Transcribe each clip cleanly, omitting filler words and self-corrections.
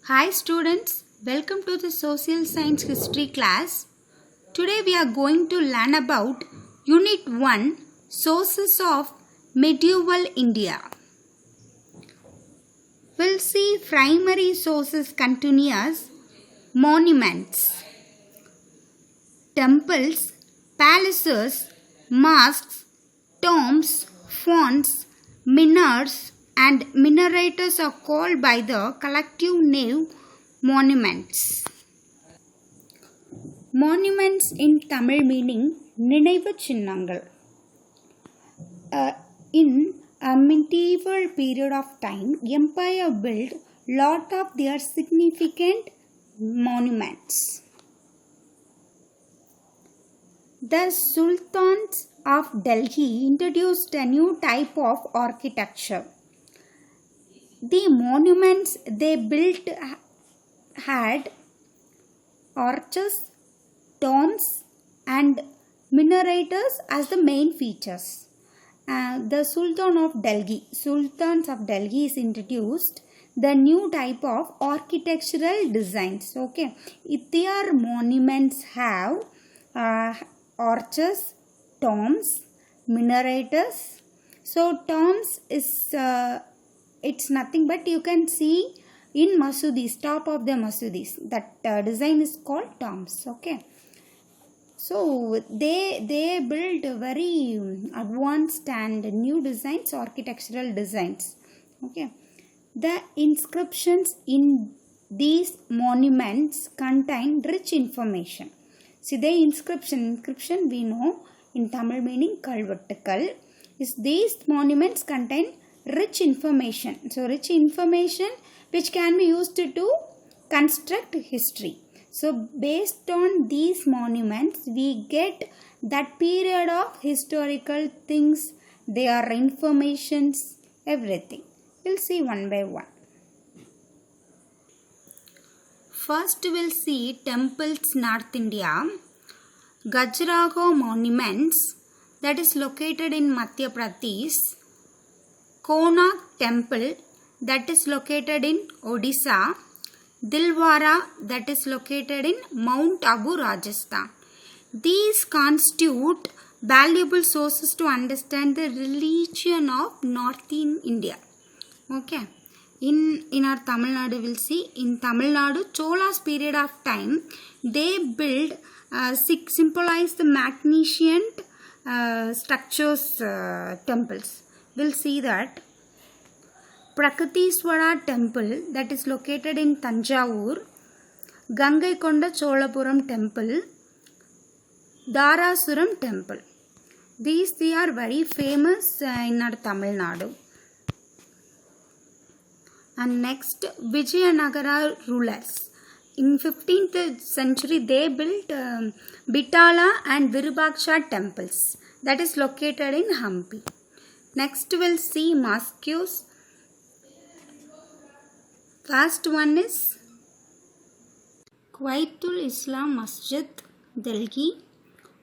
Hi students, welcome to the Social Science History class. Today we are going to learn about Unit 1 Sources of Medieval India. We'll see primary sources continuous monuments, temples, palaces, mosques, tombs, fonts, minarets and minareters are called by the collective name monuments. Monuments in Tamil meaning நினைவு சின்னங்கள். In a medieval period of time, empire built lot of their significant monuments. The Sultans of Delhi introduced a new type of architecture. The monuments they built had arches, domes and minareters as the main features. The Sultans of Delhi is introduced the new type of architectural designs. Okay, their monuments have arches, domes, minareters. So tombs is it's nothing but you can see in masudis, top of the masudis. That design is called tombs. Okay. So they build very advanced and new designs, architectural designs. Okay. The inscriptions in these monuments contain rich information. See the inscription we know in Tamil meaning kalvattukal. Is these monuments contain rich information. So rich information which can be used to construct history. So based on these monuments we get that period of historical things, their informations, everything. We'll see one by one. First we'll see temples North India. Khajuraho monuments that is located in Madhya Pradesh. Konark temple that is located in Odisha. Dilwara that is located in Mount Abu, Rajasthan. These constitute valuable sources to understand the religion of Northern India. Okay. In our Tamil Nadu, we'll see in Tamil Nadu, Cholas period of time, they build symbolize the magnificent structures, temples. We'll see that Prakathiswara temple that is located in Tanjavur, Gangaikonda Cholapuram temple, Dharasuram temple. These three are very famous in our Tamil Nadu. And next, Vijayanagara rulers. In 15th century, they built Bitala and Virupaksha temples that is located in Hampi. Next, we'll see mosques. First one is Quaitul Islam Masjid, Delhi,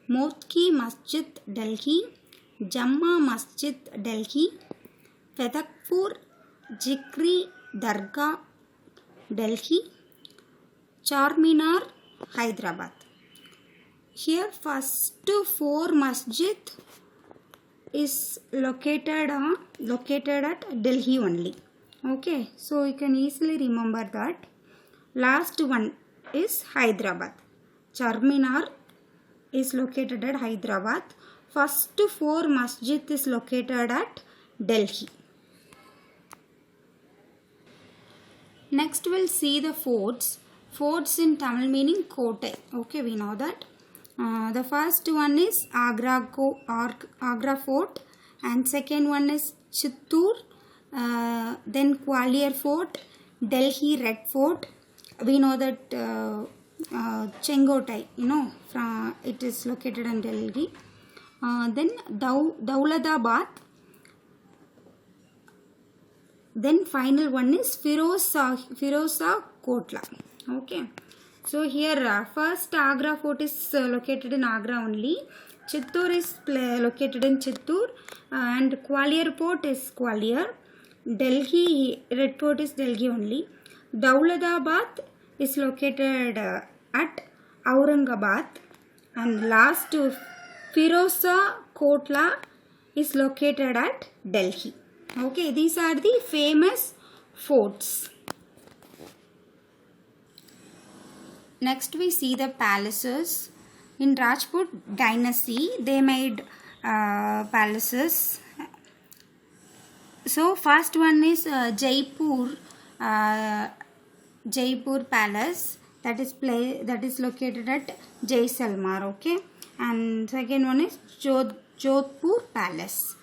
Motki Masjid, Delhi, Jamma Masjid, Delhi, Fedakpur Jikri Dargah, Delhi, Charminar, Hyderabad. Here first 4 masjid is located at Delhi only. Okay, so you can easily remember that. Last one is Hyderabad. Charminar is located at Hyderabad. First 4 masjid is located at Delhi. Next we'll see the forts. Forts in Tamil meaning Kotai. Okay, we know that. The first one is Agra Fort and second one is Chittoor. Then Gwalior Fort, Delhi Red Fort. We know that Chengotai, it is located in Delhi. Then Dauladabad. Then final one is Firoza Kotla. Okay. So here first Agra Fort is located in Agra only. Chittoor is located in Chittoor and Gwalior Fort is Gwalior. Delhi Red Fort is Delhi only. Daulatabad is located at Aurangabad, and last Firoza Kotla is located at Delhi. Okay, these are the famous forts. Next we see the palaces. In Rajput dynasty they made palaces. So first one is Jaipur Palace, that is located at Jaisalmer. Okay, and second one is Jodhpur Palace.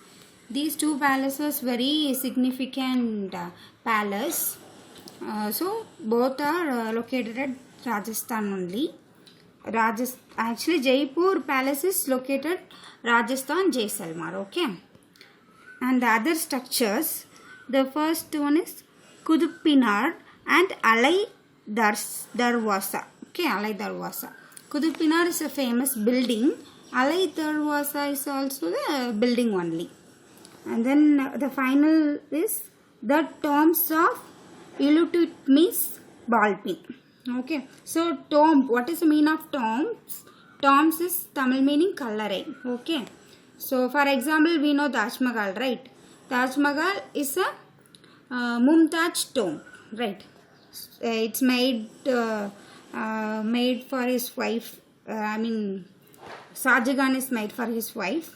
These two palaces very significant palace. So both are located at Rajasthan only. Actually Jaipur Palace is located Rajasthan, Jaisalmer. Okay, and the other structures, the first one is Qutub Minar and Alai Darwaza. Okay, Alai Darwaza. Qutub Minar is a famous building. Alai Darwaza is also the building only. And then the final is the tombs of Iltutmish Balpin. Okay, so tomb, what is the meaning of tombs? Tombs is Tamil meaning Kallarai. Okay, so for example we know Taj Mahal, right? Taj Mahal is a Mumtaz tomb, right? It's made for his wife. Shahjahan is made for his wife.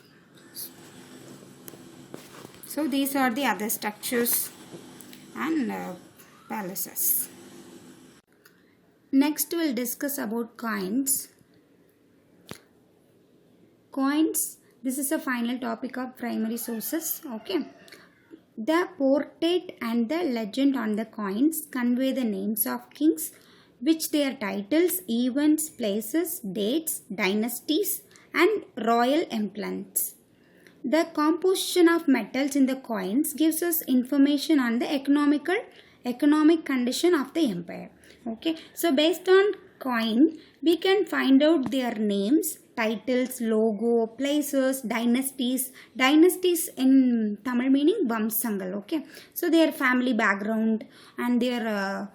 So these are the other structures and palaces. Next we'll discuss about coins. Coins, this is a final topic of primary sources. Okay. The portrait and the legend on the coins convey the names of kings, which their titles, events, places, dates, dynasties and royal emblems. The composition of metals in the coins gives us information on the economic condition of the empire. Okay, so based on coin we can find out their names, titles, logo, places, dynasties. Dynasties in Tamil meaning Vamsangal. Okay, so their family background and their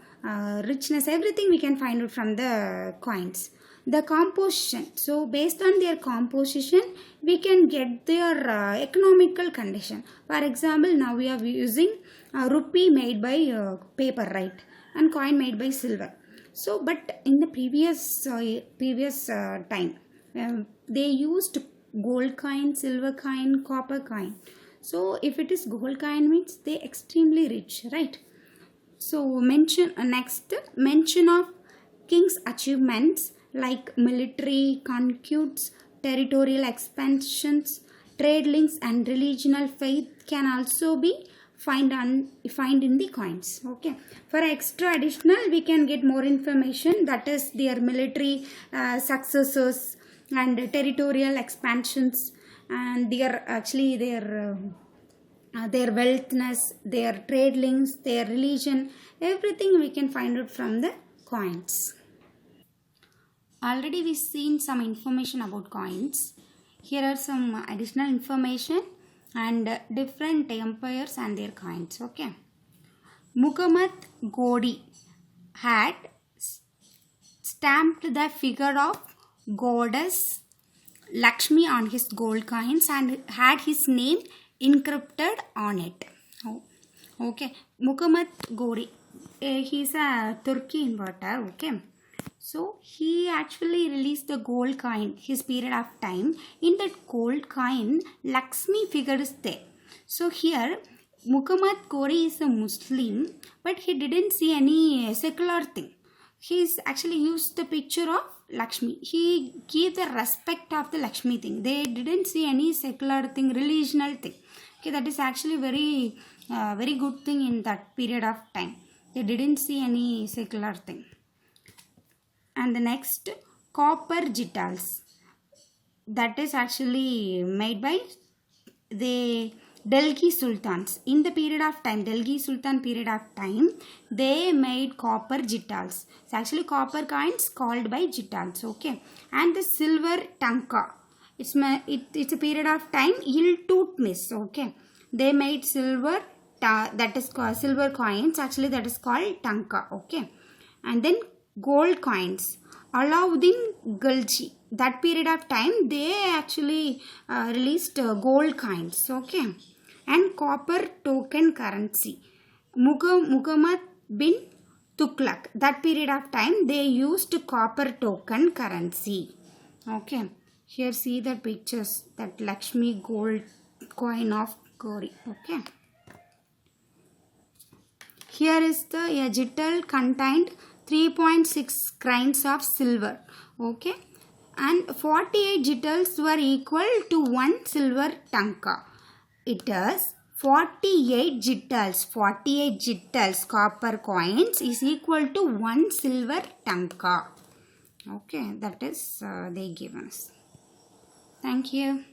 richness, everything we can find out from the coins. The composition, so based on their composition we can get their economical condition. For example, now we are using rupee made by paper, right, and coin made by silver. So but in the previous time they used gold coin, silver coin, copper coin. So if it is gold coin means they extremely rich, right? So mention of king's achievements like military conquests, territorial expansions, trade links and religional faith can also be find in the coins. Okay, for extra additional we can get more information, that is their military successes and territorial expansions and their wealthness, their trade links, their religion, everything we can find out from the coins. Already we've seen some information about coins. Here are some additional information and different empires and their coins. Okay, Muhammad Ghori had stamped the figure of goddess Lakshmi on his gold coins and had his name encrypted on it. Okay, Muhammad Ghori, he's a Turkey inverter. Okay, so he actually released the gold coin, his period of time. In that gold coin, Lakshmi figure is there. So here, Muhammad Ghori is a Muslim, but he didn't see any secular thing. He's actually used the picture of Lakshmi. He gave the respect of the Lakshmi thing. They didn't see any secular thing, religional thing. Okay, that is actually very good thing in that period of time. They didn't see any secular thing. And the next, copper jitals, that is actually made by the Delhi Sultans. In the period of time, Delhi Sultan period of time, they made copper jitals. It's actually copper coins called by jitals. Okay, and the silver tanka, it's a period of time Iltutmish. Okay, they made silver that is called silver coins, actually that is called tanka. Okay, and then gold coins. Alauddin Khilji, that period of time they actually released gold coins. Okay, and copper token currency. Muhammad bin Tughlaq, that period of time they used copper token currency. Okay, here see the pictures, that Lakshmi gold coin of Gauri. Okay, here is the a jittal contained 3.6 grains of silver. Okay, and 48 jittals were equal to 1 silver tanka. It is 48 jittals copper coins is equal to 1 silver tanka. Okay, that is they give us. Thank you.